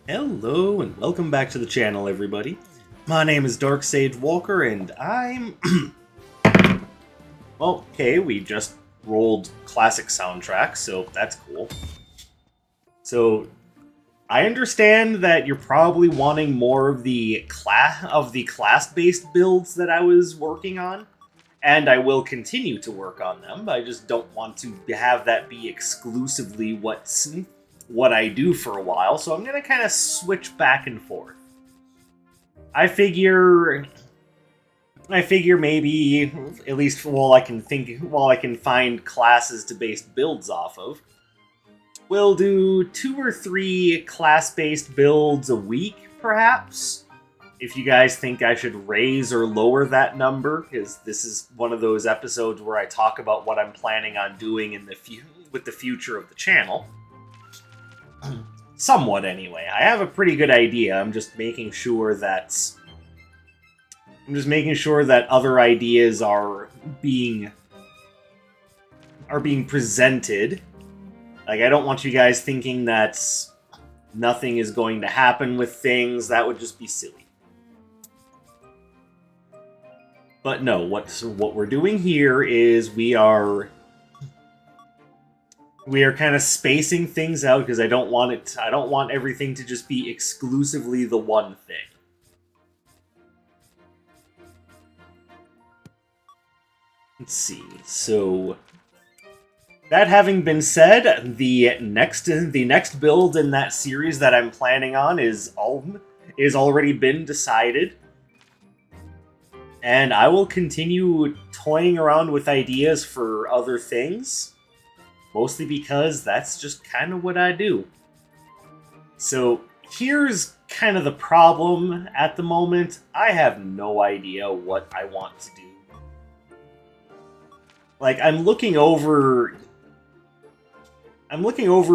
Hello and welcome back to the channel, everybody. My name is Dark Sage Walker, and I'm... well, okay, we just rolled classic soundtrack, so that's cool. So, I understand that you're probably wanting more of the class-based builds that I was working on, and I will continue to work on them. I just don't want to have that be exclusively what I do for a while, so I'm gonna kind of switch back and forth. I figure maybe at least while I can find classes to base builds off of, we'll do 2 or 3 class-based builds a week, perhaps. If you guys think I should raise or lower that number, because this is one of those episodes where I talk about what I'm planning on doing in with the future of the channel. Somewhat, anyway. I have a pretty good idea. I'm just making sure that other ideas are being presented. Like, I don't want you guys thinking that nothing is going to happen with things. That would just be silly. But no, what we're doing here is we are kind of spacing things out because I don't want everything to just be exclusively the one thing. Let's see. So that having been said, the next build in that series that I'm planning on is already been decided. And I will continue toying around with ideas for other things, mostly because that's just kind of what I do. So here's kind of the problem at the moment. I have no idea what I want to do. Like, I'm looking over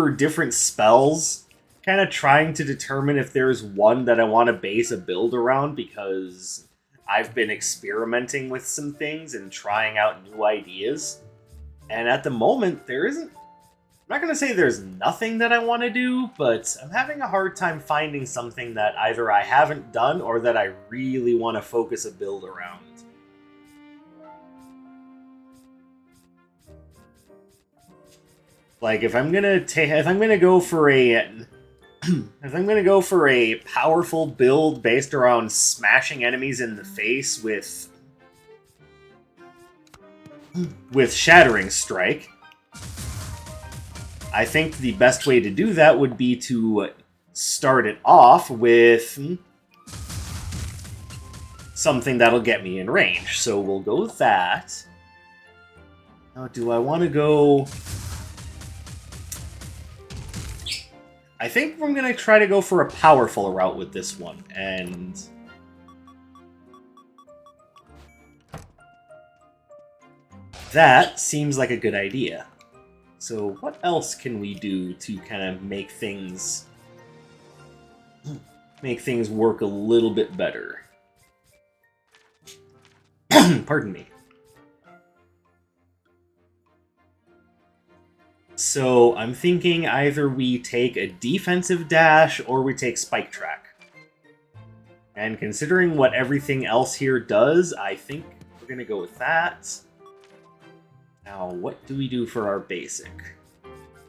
different spells, kind of trying to determine if there's one that I want to base a build around, because I've been experimenting with some things and trying out new ideas. And at the moment, I'm not going to say there's nothing that I want to do, but I'm having a hard time finding something that either I haven't done or that I really want to focus a build around. Like, if I'm gonna go for a powerful build based around smashing enemies in the face with Shattering Strike, I think the best way to do that would be to start it off with something that'll get me in range. So we'll go with that. Now, do I want to go... I think I'm going to try to go for a powerful route with this one, and... that seems like a good idea. So what else can we do to kind of make things work a little bit better? Pardon me. So I'm thinking either we take a defensive dash or we take Spike Track. And considering what everything else here does, I think we're going to go with that. Now, what do we do for our basic?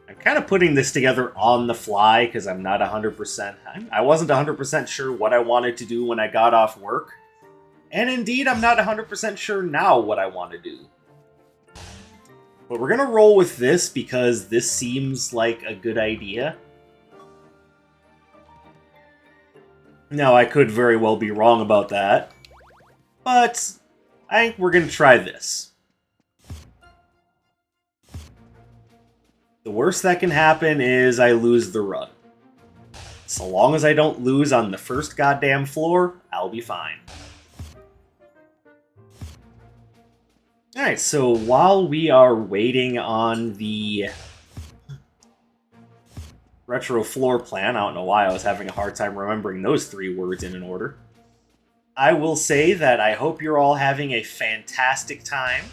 I'm kind of putting this together on the fly because I'm not 100%. I wasn't 100% sure what I wanted to do when I got off work. And indeed, I'm not 100% sure now what I want to do. But we're going to roll with this because this seems like a good idea. Now, I could very well be wrong about that. But I think we're going to try this. The worst that can happen is I lose the run. So long as I don't lose on the first goddamn floor, I'll be fine. Alright, so while we are waiting on the retro floor plan, I don't know why I was having a hard time remembering those 3 words in an order, I will say that I hope you're all having a fantastic time.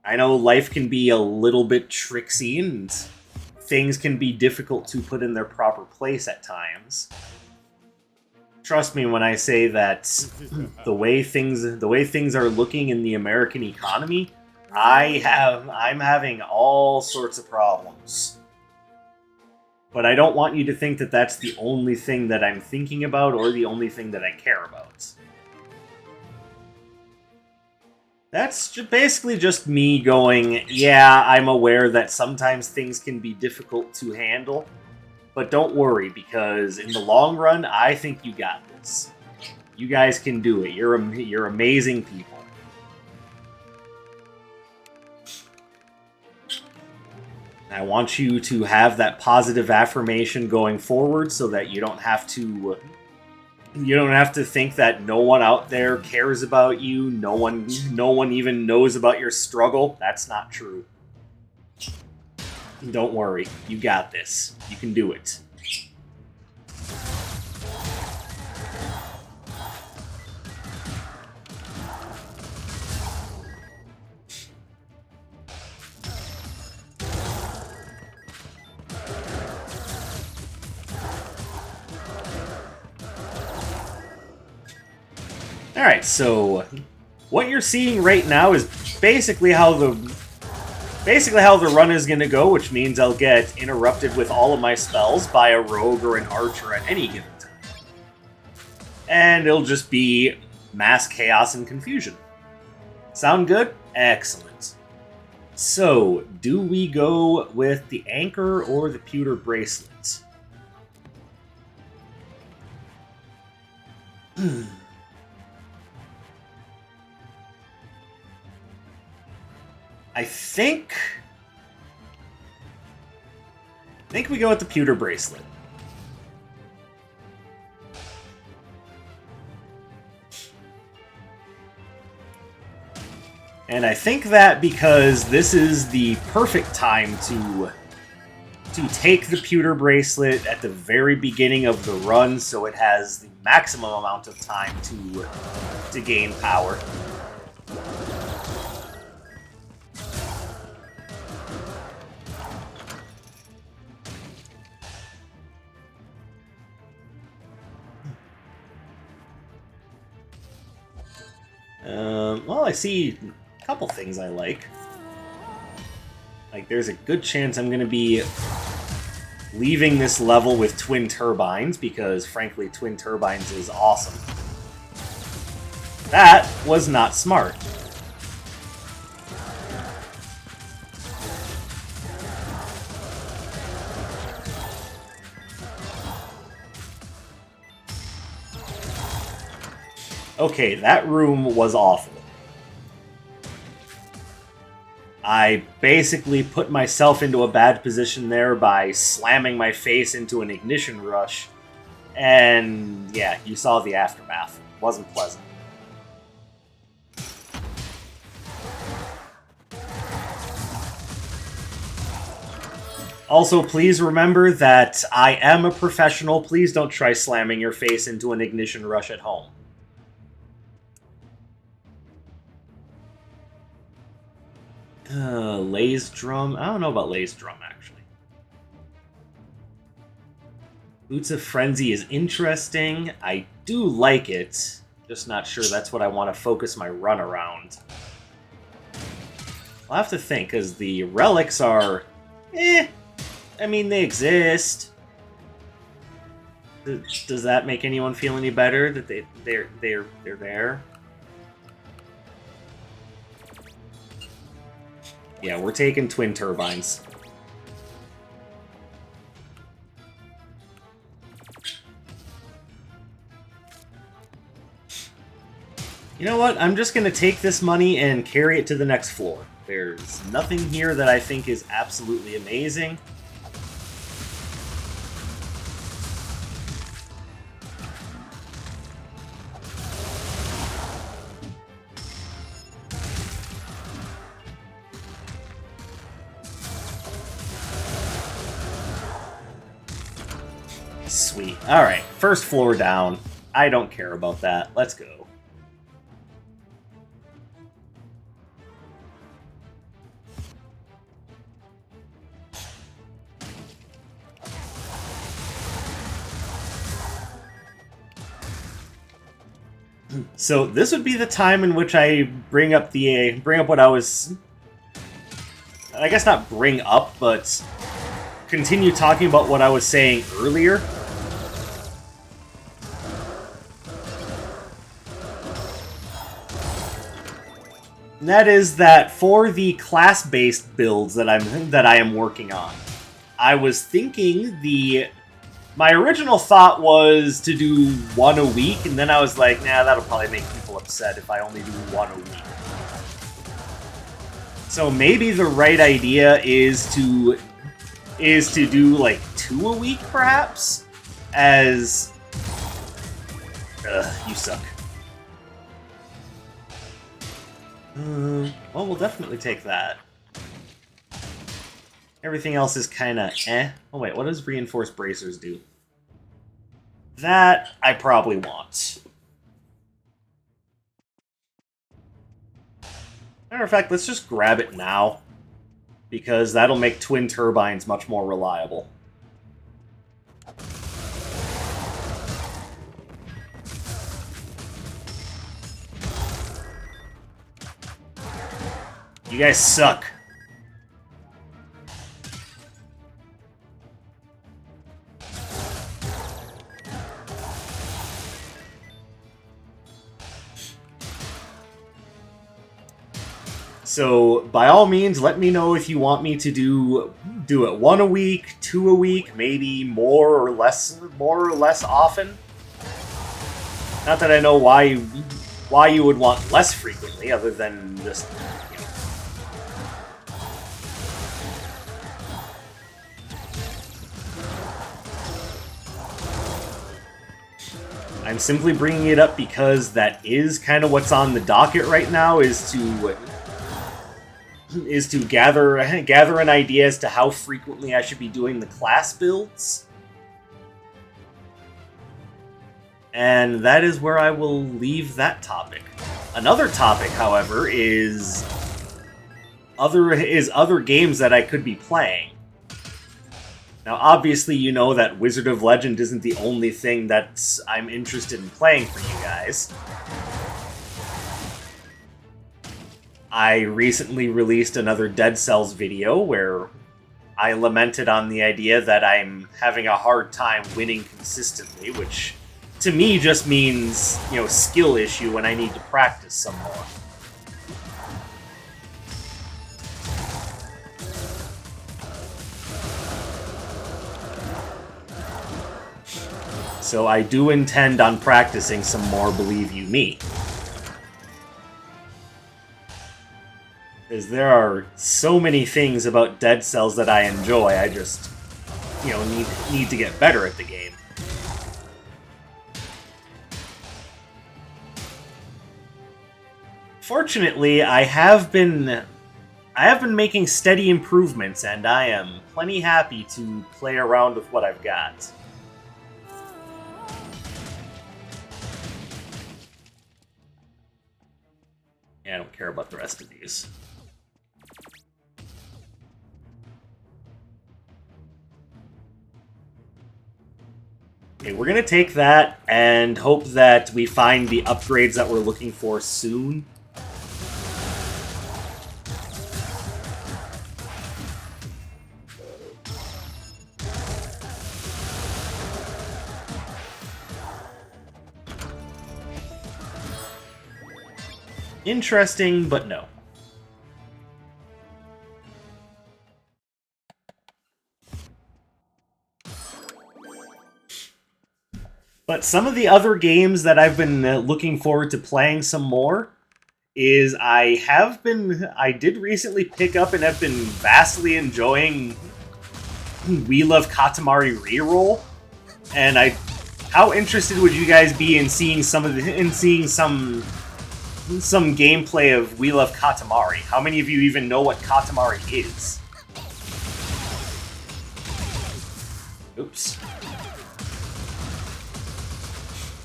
I know life can be a little bit tricksy and things can be difficult to put in their proper place at times. Trust me when I say that the way things are looking in the American economy, I'm having all sorts of problems. But I don't want you to think that that's the only thing that I'm thinking about or the only thing that I care about. That's basically just me going, yeah, I'm aware that sometimes things can be difficult to handle, but don't worry, because in the long run, I think you got this. You guys can do it. You're amazing people. I want you to have that positive affirmation going forward so that you don't have to think that no one out there cares about you, no one even knows about your struggle. That's not true. Don't worry. You got this. You can do it. Alright, so what you're seeing right now is basically how the run is going to go, which means I'll get interrupted with all of my spells by a rogue or an archer at any given time. And it'll just be mass chaos and confusion. Sound good? Excellent. So, do we go with the anchor or the pewter bracelet? I think we go with the pewter bracelet. And I think that because this is the perfect time to take the pewter bracelet at the very beginning of the run, so it has the maximum amount of time to gain power. Well, I see a couple things I like. Like, there's a good chance I'm going to be leaving this level with twin turbines, because, frankly, twin turbines is awesome. That was not smart. Okay, that room was awful. I basically put myself into a bad position there by slamming my face into an ignition rush. And yeah, you saw the aftermath. It wasn't pleasant. Also, please remember that I am a professional. Please don't try slamming your face into an ignition rush at home. Lay's drum. I don't know about Lay's drum, actually. Boots of Frenzy is interesting. I do like it. Just not sure that's what I want to focus my run around. I'll have to think, because the relics are... I mean, they exist. Does that make anyone feel any better that they're there? Yeah, we're taking twin turbines. You know what? I'm just going to take this money and carry it to the next floor. There's nothing here that I think is absolutely amazing. Sweet. Alright, first floor down. I don't care about that. Let's go. So this would be the time in which I bring up what I was, I guess not bring up, but continue talking about what I was saying earlier. And that is that for the class-based builds that I am working on, I was thinking my original thought was to do one a week, and then I was like, nah, that'll probably make people upset if I only do one a week. So maybe the right idea is to do like 2 a week, perhaps? As... you suck. Well, we'll definitely take that. Everything else is kinda eh. Oh wait, what does Reinforced Bracers do? That I probably want. Matter of fact, let's just grab it now, because that'll make twin turbines much more reliable. You guys suck. So, by all means, let me know if you want me to do it 1 a week, 2 a week, maybe more or less often. Not that I know why you would want less frequently, other than just, you know. I'm simply bringing it up because that is kind of what's on the docket right now, is to gather an idea as to how frequently I should be doing the class builds. And that is where I will leave that topic. Another topic, however, is other games that I could be playing. Now, obviously, you know that Wizard of Legend isn't the only thing that I'm interested in playing for you guys. I recently released another Dead Cells video where I lamented on the idea that I'm having a hard time winning consistently, which to me just means, you know, skill issue and I need to practice some more. So I do intend on practicing some more, believe you me. Because there are so many things about Dead Cells that I enjoy, I just, you know, need to get better at the game. Fortunately, I have been making steady improvements, and I am plenty happy to play around with what I've got. Yeah, I don't care about the rest of these. Okay, we're gonna take that and hope that we find the upgrades that we're looking for soon. Interesting, but no. But some of the other games that I've been looking forward to playing some more is I did recently pick up and have been vastly enjoying Wheel of Katamari Reroll, and how interested would you guys be in seeing some gameplay of Wheel of Katamari? How many of you even know what Katamari is? Oops.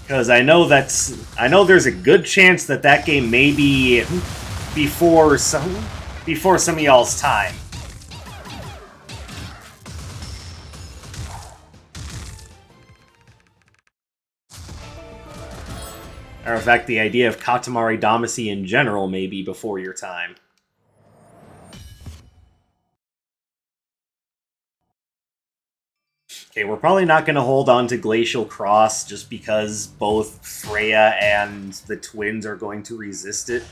Because I know there's a good chance that game may be before some of y'all's time. Or in fact, the idea of Katamari Damacy in general may be before your time. Okay, we're probably not going to hold on to Glacial Cross just because both Freya and the twins are going to resist it.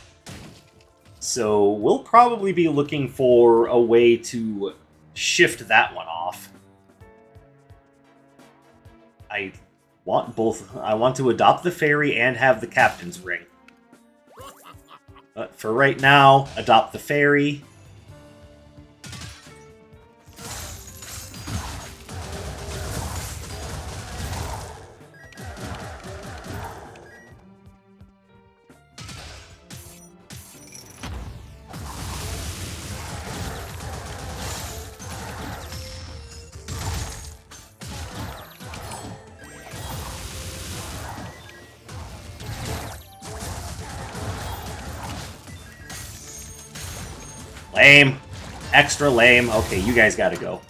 So we'll probably be looking for a way to shift that one off. I want both. I want to adopt the fairy and have the captain's ring. But for right now, adopt the fairy. Lame. Extra lame. Okay, you guys gotta go.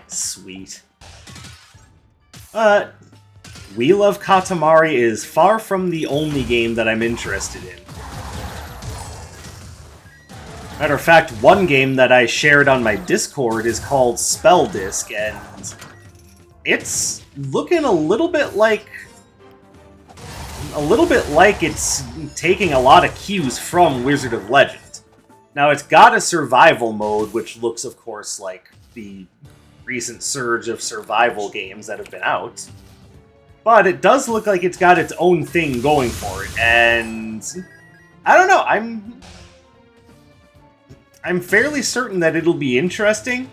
Sweet. We Love Katamari is far from the only game that I'm interested in. Matter of fact, one game that I shared on my Discord is called Spell Disc, and it's looking a little bit like it's taking a lot of cues from Wizard of Legend. Now, it's got a survival mode, which looks, of course, like the recent surge of survival games that have been out. But it does look like it's got its own thing going for it, and I don't know, I'm fairly certain that it'll be interesting.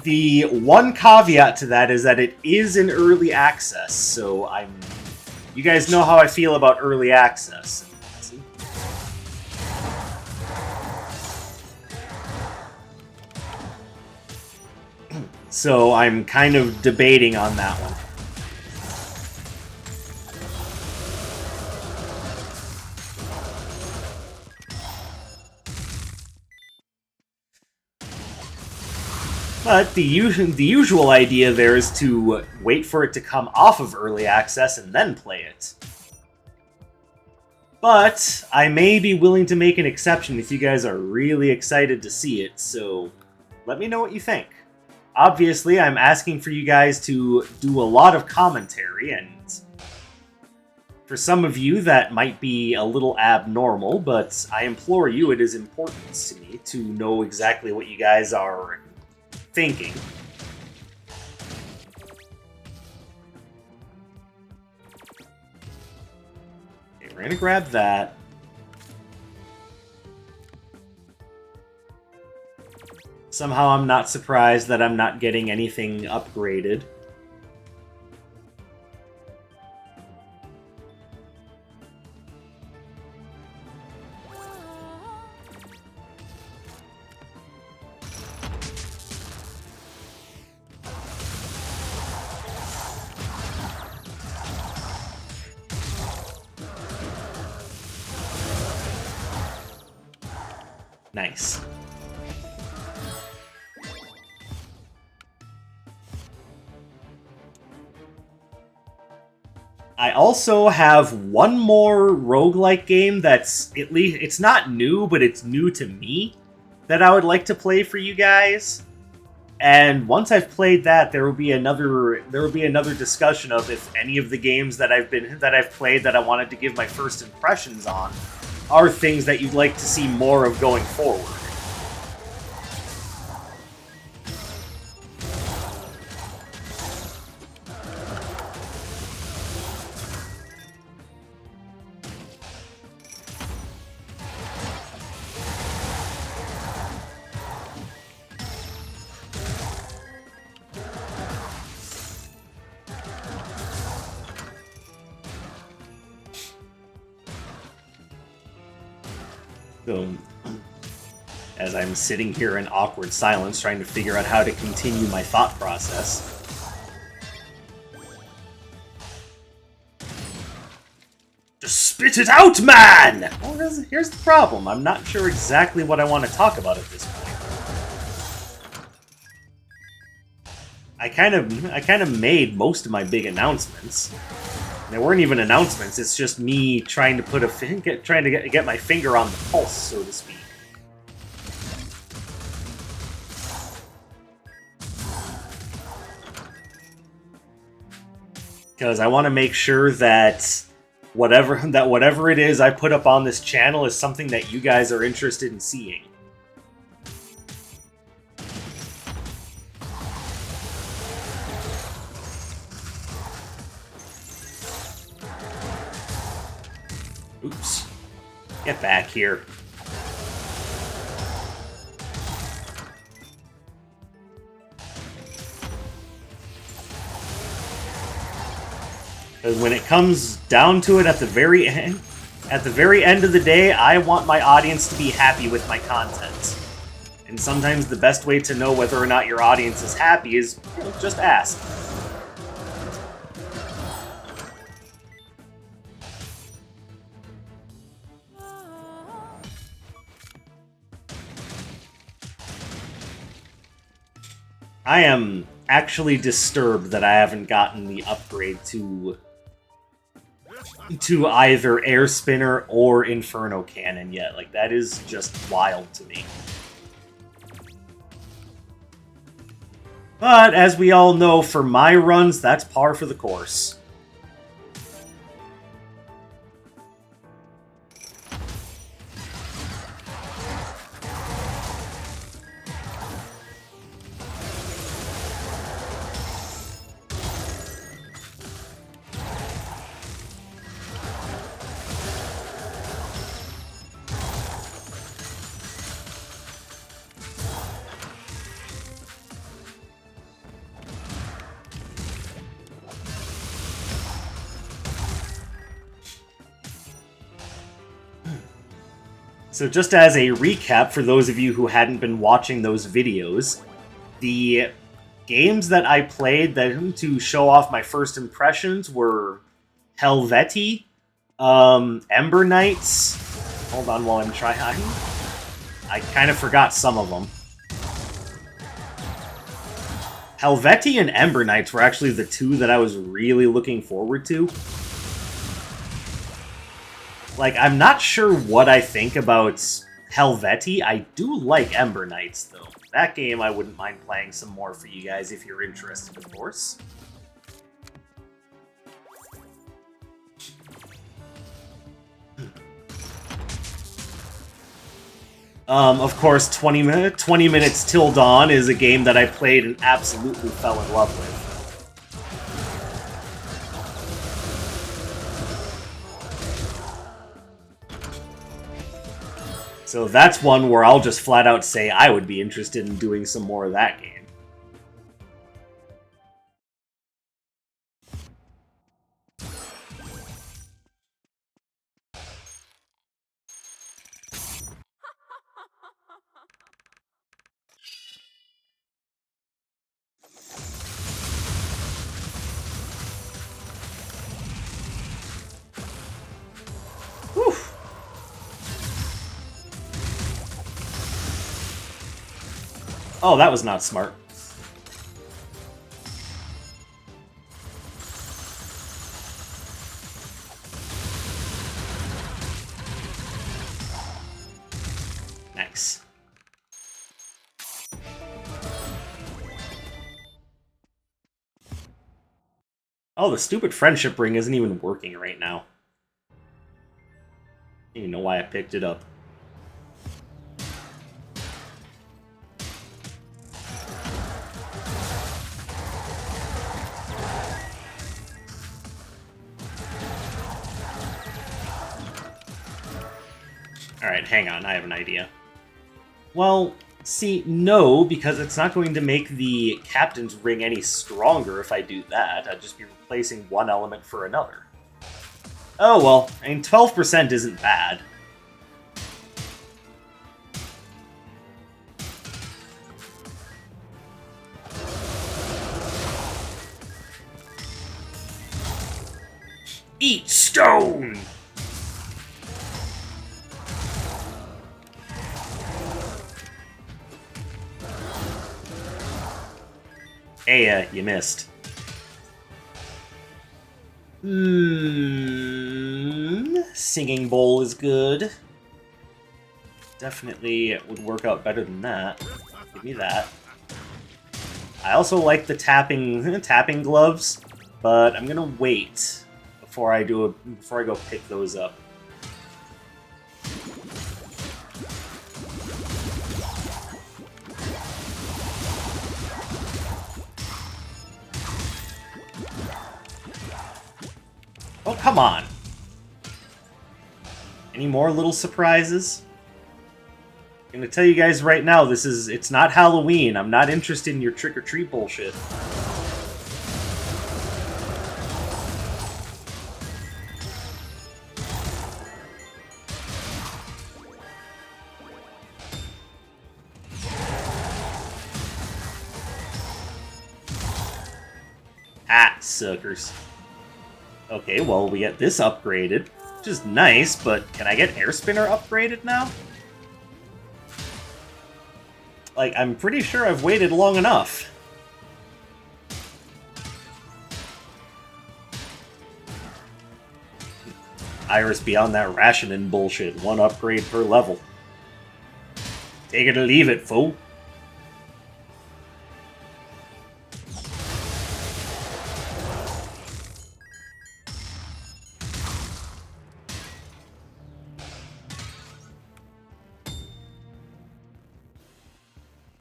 The one caveat to that is that it is in early access, so you guys know how I feel about early access. So I'm kind of debating on that one. But the usual idea there is to wait for it to come off of early access and then play it. But I may be willing to make an exception if you guys are really excited to see it, so let me know what you think. Obviously, I'm asking for you guys to do a lot of commentary, and for some of you that might be a little abnormal, but I implore you, it is important to me to know exactly what you guys are thinking. Okay, we're gonna grab that. Somehow I'm not surprised that I'm not getting anything upgraded. Nice. I also have one more roguelike game that's, at least, it's not new, but it's new to me, that I would like to play for you guys. And once I've played that, there will be another discussion of if any of the games that I've played that I wanted to give my first impressions on are things that you'd like to see more of going forward. So, as I'm sitting here in awkward silence trying to figure out how to continue my thought process. Just spit it out, man! Well, here's the problem. I'm not sure exactly what I want to talk about at this point. I kind of made most of my big announcements. And they weren't even announcements. It's just me trying to put get my finger on the pulse, so to speak. Because I want to make sure that whatever it is I put up on this channel is something that you guys are interested in seeing. Oops. Get back here. Because when it comes down to it at the very end of the day, I want my audience to be happy with my content. And sometimes the best way to know whether or not your audience is happy is, just ask. I am actually disturbed that I haven't gotten the upgrade to either Air Spinner or Inferno Cannon yet. Like, that is just wild to me. But, as we all know, for my runs, that's par for the course. So just as a recap for those of you who hadn't been watching those videos, the games that I played to show off my first impressions were Helvetii, Ember Knights. Hold on while I'm trying. I kind of forgot some of them. Helvetii and Ember Knights were actually the two that I was really looking forward to. Like, I'm not sure what I think about Helvetii. I do like Ember Knights, though. That game I wouldn't mind playing some more for you guys if you're interested, of course. Of course, 20 Minutes Till Dawn is a game that I played and absolutely fell in love with. So that's one where I'll just flat out say I would be interested in doing some more of that game. Whew. Oh, that was not smart. Nice. Oh, the stupid friendship ring isn't even working right now. I don't even know why I picked it up. Alright, hang on, I have an idea. Well, see, no, because it's not going to make the Captain's Ring any stronger if I do that. I'd just be replacing one element for another. Oh well, I mean, 12% isn't bad. Eat stone! Hey, you missed. Singing Bowl is good. Definitely would work out better than that. Give me that. I also like the tapping gloves, but I'm gonna wait before I go pick those up. Oh, come on. Any more little surprises? I'm gonna tell you guys right now, it's not Halloween. I'm not interested in your trick-or-treat bullshit. Ah, suckers. Okay, well, we get this upgraded, which is nice, but can I get Air Spinner upgraded now? Like, I'm pretty sure I've waited long enough. Iris beyond that rationing bullshit. 1 upgrade per level. Take it or leave it, fool.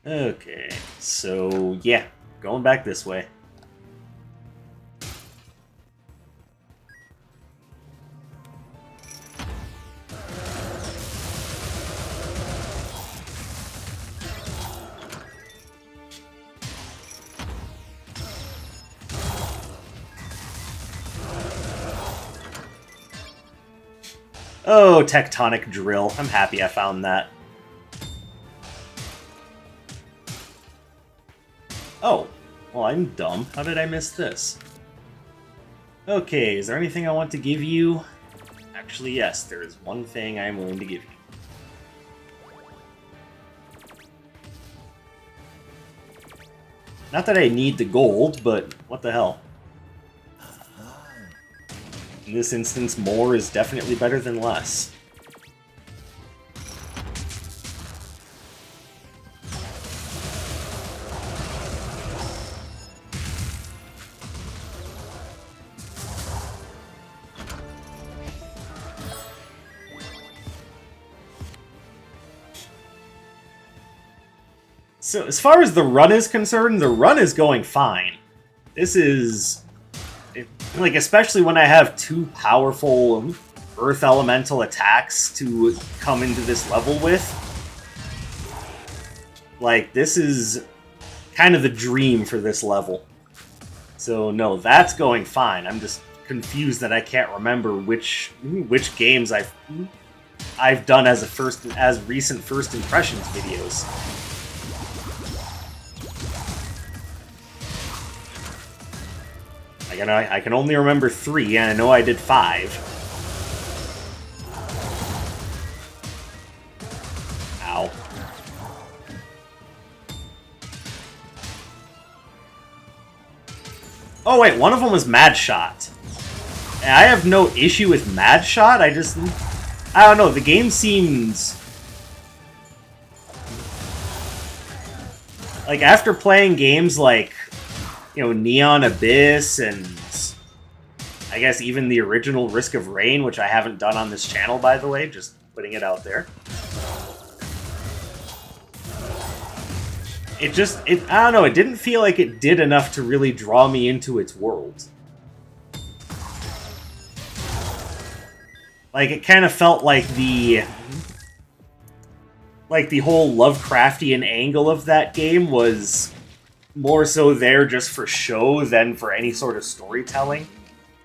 Okay, so yeah, going back this way. Oh, Tectonic Drill. I'm happy I found that. Oh, well, I'm dumb. How did I miss this? Okay, is there anything I want to give you? Actually, yes, there is one thing I'm willing to give you. Not that I need the gold, but what the hell. In this instance, more is definitely better than less. So, as far as the run is concerned, the run is going fine. This is... like, especially when I have 2 powerful Earth Elemental attacks to come into this level with. Like, this is kind of the dream for this level. So, no, that's going fine. I'm just confused that I can't remember which games I've done as recent first impressions videos. I can only remember 3, and I know I did 5. Ow. Oh wait, one of them was Mad Shot. And I have no issue with Mad Shot, I don't know, the game seems... like, after playing games like... you know, Neon Abyss, and I guess even the original Risk of Rain, which I haven't done on this channel, by the way, just putting it out there. I don't know, it didn't feel like it did enough to really draw me into its world. Like, it kind of felt like the whole Lovecraftian angle of that game was more so there just for show than for any sort of storytelling.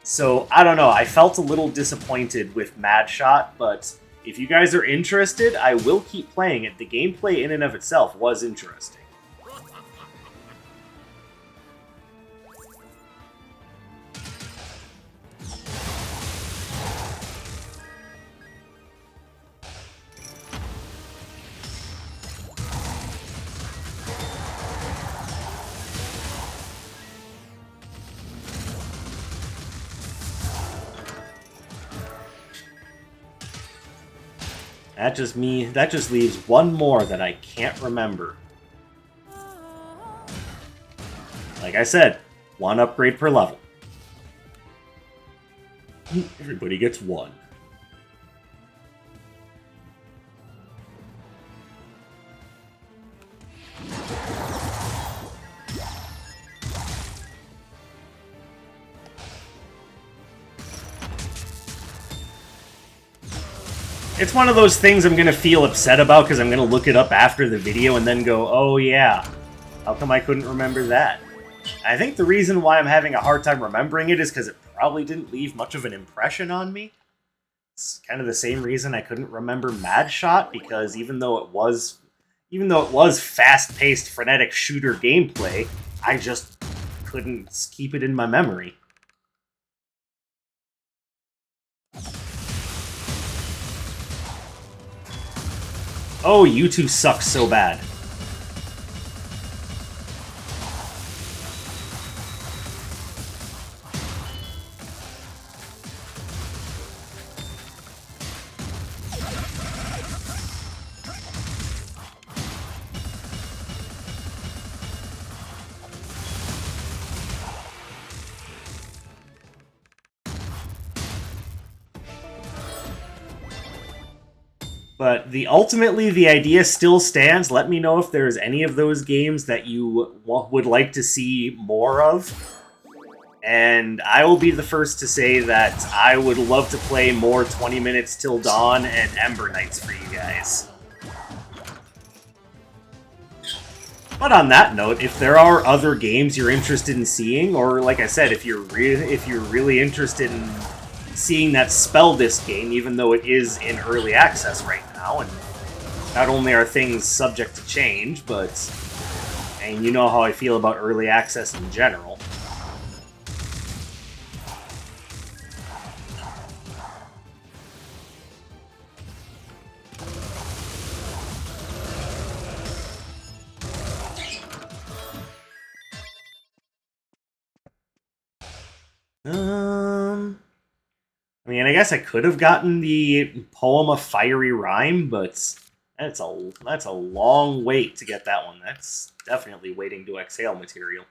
So, I don't know, I felt a little disappointed with Mad Shot, but if you guys are interested, I will keep playing it. The gameplay in and of itself was interesting. That just leaves one more that I can't remember. Like I said, one upgrade per level. Everybody gets one. It's one of those things I'm going to feel upset about because I'm going to look it up after the video and then go, oh yeah, how come I couldn't remember that? I think the reason why I'm having a hard time remembering it is because it probably didn't leave much of an impression on me. It's kind of the same reason I couldn't remember Mad Shot, because even though it was fast-paced, frenetic shooter gameplay, I just couldn't keep it in my memory. Oh, you two suck so bad. But ultimately, the idea still stands. Let me know if there's any of those games that you would like to see more of. And I will be the first to say that I would love to play more 20 Minutes Till Dawn and Ember Knights for you guys. But on that note, if there are other games you're interested in seeing, or like I said, if you're really interested in seeing that Spell Disc game, even though it is in early access right now, and not only are things subject to change, but, and you know how I feel about early access in general. I mean, I guess I could have gotten the Poem of Fiery Rhyme, but that's a long wait to get that one. That's definitely waiting to exhale material.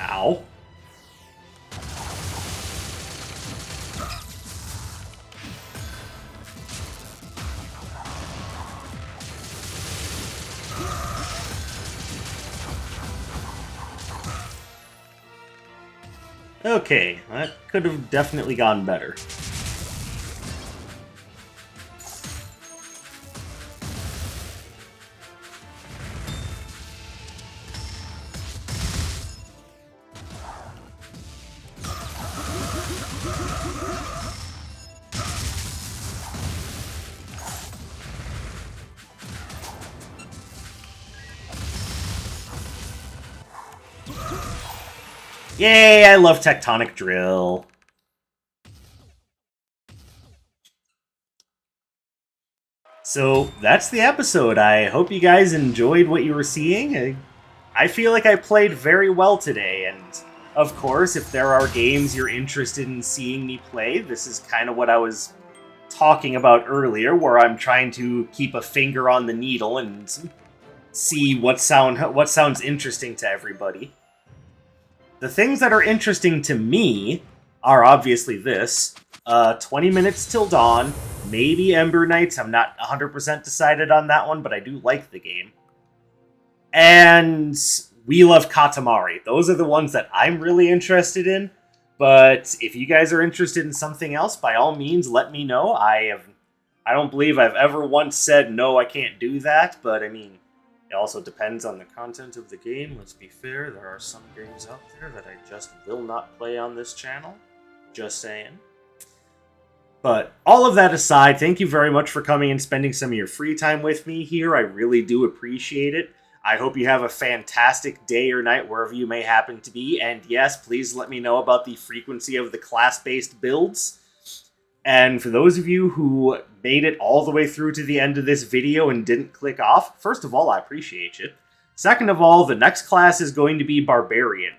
Ow. Okay, that could have definitely gone better. Yay, I love Tectonic Drill. So, that's the episode. I hope you guys enjoyed what you were seeing. I feel like I played very well today, and of course, if there are games you're interested in seeing me play, this is kind of what I was talking about earlier, where I'm trying to keep a finger on the needle and see what sounds interesting to everybody. The things that are interesting to me are obviously this. 20 Minutes Till Dawn, maybe Ember Knights. I'm not 100% decided on that one, but I do like the game. And We Love Katamari. Those are the ones that I'm really interested in. But if you guys are interested in something else, by all means, let me know. I don't believe I've ever once said, no, I can't do that, but I mean, it also depends on the content of the game. Let's be fair, there are some games out there that I just will not play on this channel. Just saying. But all of that aside, thank you very much for coming and spending some of your free time with me here. I really do appreciate it. I hope you have a fantastic day or night wherever you may happen to be. And yes, please let me know about the frequency of the class-based builds. And for those of you who made it all the way through to the end of this video and didn't click off, first of all, I appreciate you. Second of all, the next class is going to be Barbarian,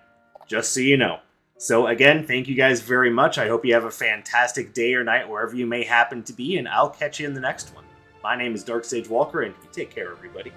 just so you know. So again, thank you guys very much. I hope you have a fantastic day or night wherever you may happen to be, and I'll catch you in the next one. My name is Dark Sage Walker, and you take care, everybody.